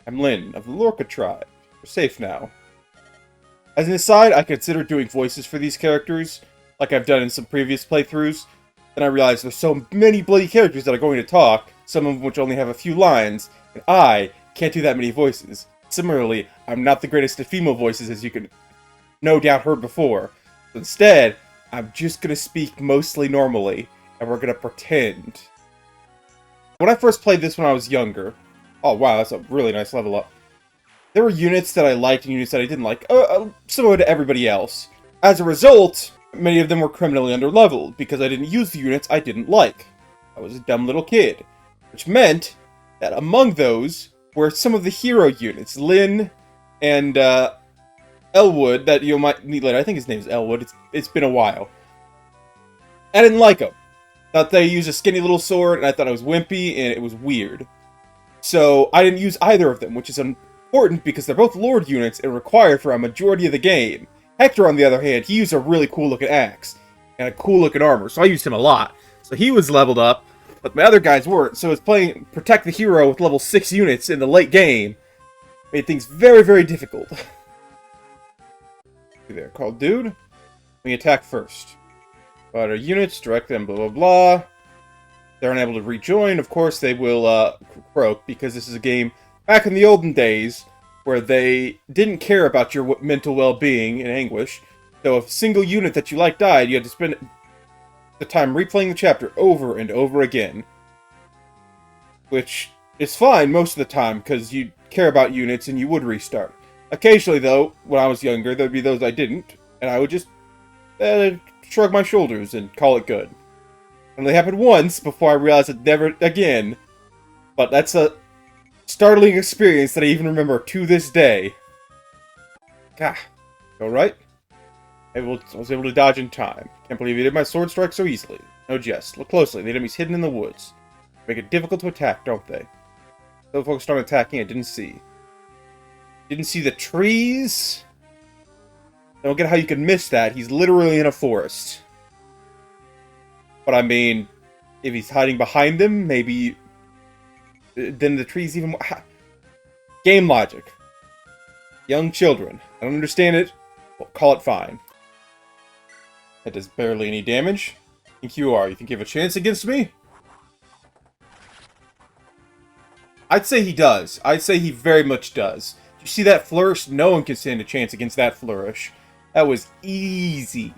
I'm Lynn, of the Lorca tribe. We're safe now. As an aside, I considered doing voices for these characters, like I've done in some previous playthroughs. Then I realized there's so many bloody characters that are going to talk, some of which only have a few lines, and I can't do that many voices. Similarly, I'm not the greatest at female voices, as you can no doubt heard before. So instead, I'm just gonna speak mostly normally, and we're gonna pretend. When I first played this when I was younger, oh wow, that's a really nice level up. There were units that I liked and units that I didn't like, similar to everybody else. As a result, many of them were criminally underleveled, because I didn't use the units I didn't like. I was a dumb little kid. Which meant that among those were some of the hero units, Lynn and Elwood, that you might meet later. I think his name is Elwood, it's been a while. I didn't like him. Thought they used a skinny little sword, and I thought it was wimpy, and it was weird. So I didn't use either of them, which is important because they're both Lord units and required for a majority of the game. Hector, on the other hand, he used a really cool-looking axe and a cool-looking armor, so I used him a lot. So he was leveled up, but my other guys weren't, so it's playing Protect the Hero with level 6 units in the late game made things very, very difficult. There, called dude. We attack first. But our units, direct them, blah blah blah. They're unable to rejoin, of course they will croak, because this is a game back in the olden days where they didn't care about your mental well-being and anguish. So if a single unit that you like died, you had to spend the time replaying the chapter over and over again. Which is fine most of the time, because you care about units and you would restart. Occasionally, though, when I was younger, there'd be those I didn't, and I would just shrug my shoulders and call it good. It only happened once before I realized it never again. But that's a startling experience that I even remember to this day. Gah. Alright? I was able to dodge in time. Can't believe you did my sword strike so easily. No jest. Look closely. The enemy's hidden in the woods. Make it difficult to attack, don't they? So focused on attacking, I didn't see. Didn't see the trees? I don't get how you can miss that. He's literally in a forest. But I mean, if he's hiding behind them, maybe then the trees even more. Game logic. Young children. I don't understand it. Well, call it fine. That does barely any damage. Think you are? You think you have a chance against me? I'd say he does. I'd say he very much does. You see that flourish? No one can stand a chance against that flourish. That was easy.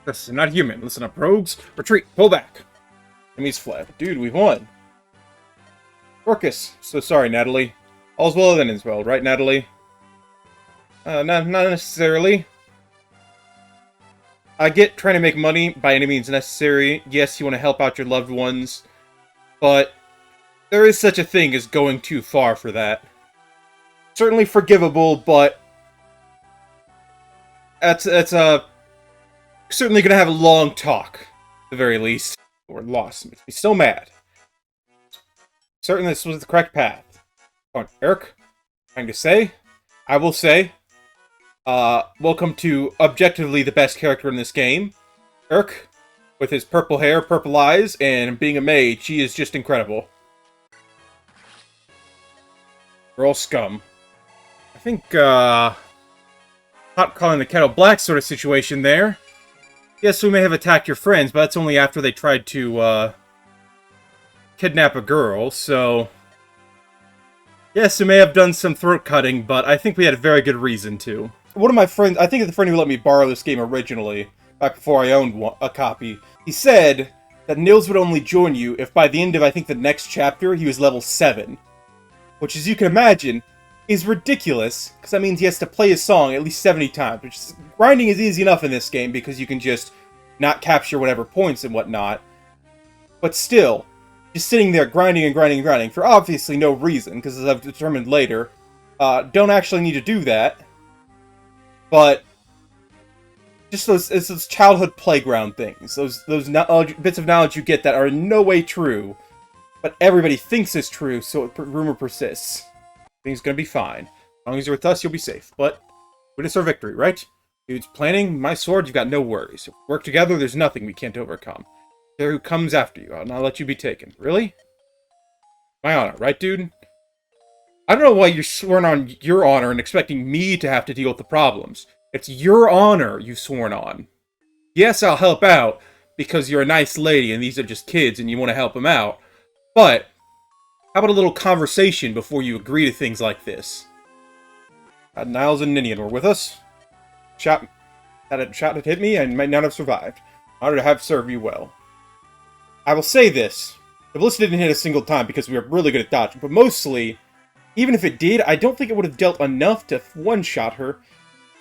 Listen, not human. Listen up, rogues. Retreat. Pull back. Enemies fled. Dude, we won. Orcus. So sorry, Natalie. All's well that ends well, right, Natalie? Not necessarily. I get trying to make money by any means necessary. Yes, you want to help out your loved ones. But there is such a thing as going too far for that. Certainly forgivable, but that's certainly gonna have a long talk, at the very least. We're lost. It makes me so mad. Certainly this was the correct path. Come on, Eric. Trying to say, I will say, welcome to objectively the best character in this game. Eric, with his purple hair, purple eyes, and being a mage, he is just incredible. Girl scum. I think, hot calling the kettle black sort of situation there. Yes, we may have attacked your friends, but that's only after they tried to, kidnap a girl, so... Yes, we may have done some throat cutting, but I think we had a very good reason to. One of my friends, I think the friend who let me borrow this game originally, back before I owned a copy, he said that Nils would only join you if by the end of, I think, the next chapter, he was level 7. Which, as you can imagine, is ridiculous, because that means he has to play his song at least 70 times, which is, grinding is easy enough in this game, because you can just not capture whatever points and whatnot. But still, just sitting there grinding and grinding and grinding, for obviously no reason, because as I've determined later, don't actually need to do that. But just those childhood playground things, those bits of knowledge you get that are in no way true, but everybody thinks is true, so rumor persists. Things gonna be fine. As long as you're with us, you'll be safe. But witness our victory, right? Dude's planning my sword, you've got no worries. If we work together, there's nothing we can't overcome. There who comes after you, I'll not let you be taken. Really? My honor, right, dude? I don't know why you're sworn on your honor and expecting me to have to deal with the problems. It's your honor you've sworn on. Yes, I'll help out, because you're a nice lady and these are just kids and you want to help them out. But, how about a little conversation before you agree to things like this? Niles and Ninian were with us. Shot had hit me and might not have survived. Honored to have served you well. I will say this. The ballista didn't hit a single time because we were really good at dodging, but mostly, even if it did, I don't think it would have dealt enough to one-shot her.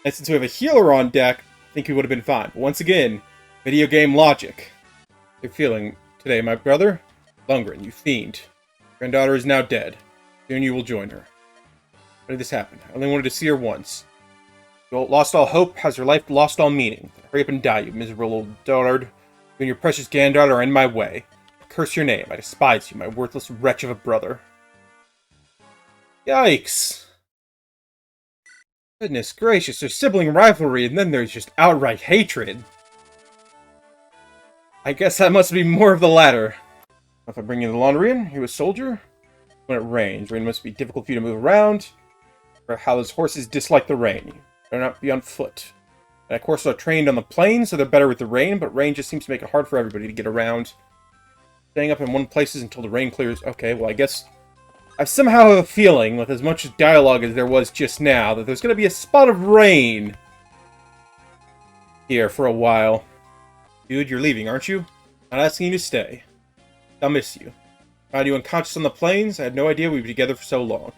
And since we have a healer on deck, I think we would have been fine. But once again, video game logic. How you feeling today, my brother? Lundgren, you fiend. Granddaughter is now dead. Soon you will join her. How did this happen? I only wanted to see her once. You lost all hope? Has your life lost all meaning? Hurry up and die, you miserable old dotard. You and your precious granddaughter are in my way. I curse your name. I despise you, my worthless wretch of a brother. Yikes. Goodness gracious, there's sibling rivalry, and then there's just outright hatred. I guess that must be more of the latter. If I bring you the laundry in, you a soldier? When it rains, rain must be difficult for you to move around. Or how those horses dislike the rain. They're not be on foot. And of course, they're trained on the plains, so they're better with the rain, but rain just seems to make it hard for everybody to get around. Staying up in one place until the rain clears. Okay, well, I guess I somehow have a feeling, with as much dialogue as there was just now, that there's going to be a spot of rain here for a while. Dude, you're leaving, aren't you? Not asking you to stay. I'll miss you. Found you unconscious on the plains. I had no idea we'd be together for so long.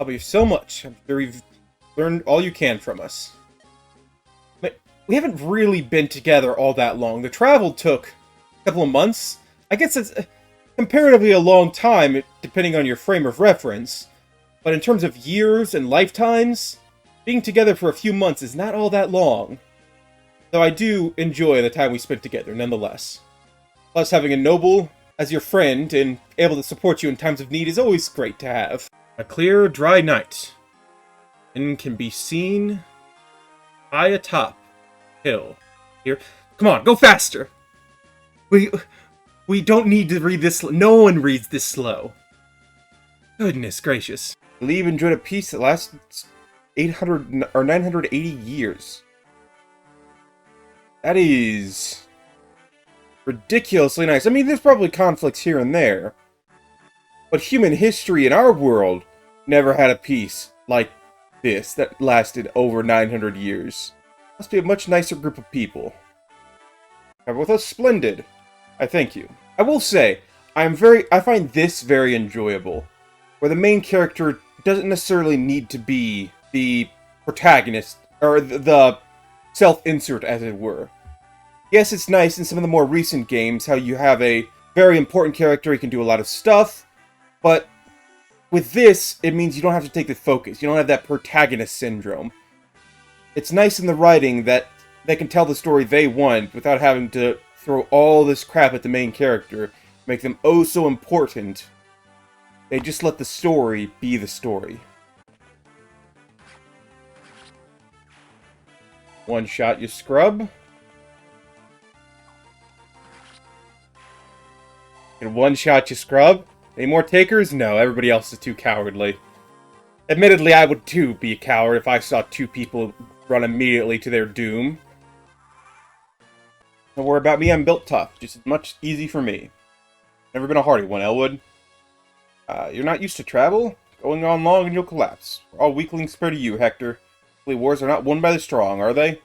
I'll be so much. I'm sure you've learned all you can from us. But we haven't really been together all that long. The travel took a couple of months. I guess it's comparatively a long time, depending on your frame of reference. But in terms of years and lifetimes, being together for a few months is not all that long. Though I do enjoy the time we spent together, nonetheless. Plus, having a noble as your friend and able to support you in times of need is always great to have. A clear, dry night. And can be seen high atop hill. Here, come on, go faster! We don't need to read this. No one reads this slow. Goodness gracious. I believe enjoyed a peace that lasts 800 or 980 years. That is ridiculously nice. I mean, there's probably conflicts here and there, but human history in our world never had a peace like this that lasted over 900 years. Must be a much nicer group of people. Have with us, splendid. I thank you. I will say, I find this very enjoyable, where the main character doesn't necessarily need to be the protagonist, or the self-insert, as it were. Yes, it's nice in some of the more recent games how you have a very important character, he can do a lot of stuff, but with this, it means you don't have to take the focus. You don't have that protagonist syndrome. It's nice in the writing that they can tell the story they want without having to throw all this crap at the main character, make them oh so important. They just let the story be the story. One shot, you scrub. And one shot, you scrub. Any more takers? No, everybody else is too cowardly. Admittedly, I would too be a coward if I saw two people run immediately to their doom. Don't worry about me, I'm built tough. Just as much easy for me. Never been a hardy one, Elwood. You're not used to travel? Going on long and you'll collapse. We're all weaklings compared to you, Hector. Wars are not won by the strong, are they?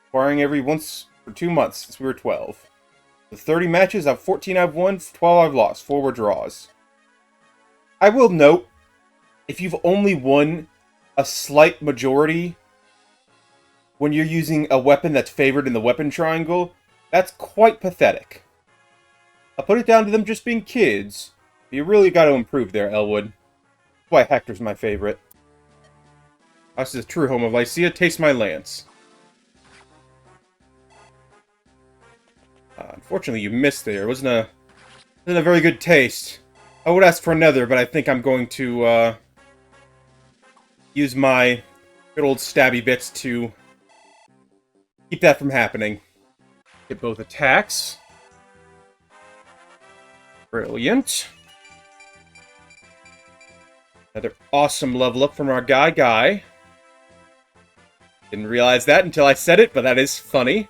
Sparring every once for 2 months since we were 12. The 30 matches, I've 14 I've won, 12 I've lost. 4 were draws. I will note, if you've only won a slight majority when you're using a weapon that's favored in the weapon triangle, that's quite pathetic. I'll put it down to them just being kids. But you really got to improve there, Elwood. That's why Hector's my favorite. This is a true home of Lycia. Taste my lance. Unfortunately, you missed there. It wasn't a very good taste. I would ask for another, but I think I'm going to use my good old stabby bits to keep that from happening. Get both attacks. Brilliant. Another awesome level up from our guy. Didn't realize that until I said it, but that is funny.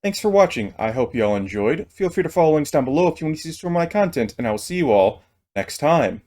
Thanks for watching. I hope you all enjoyed. Feel free to follow links down below if you want to see some of my content, and I will see you all next time.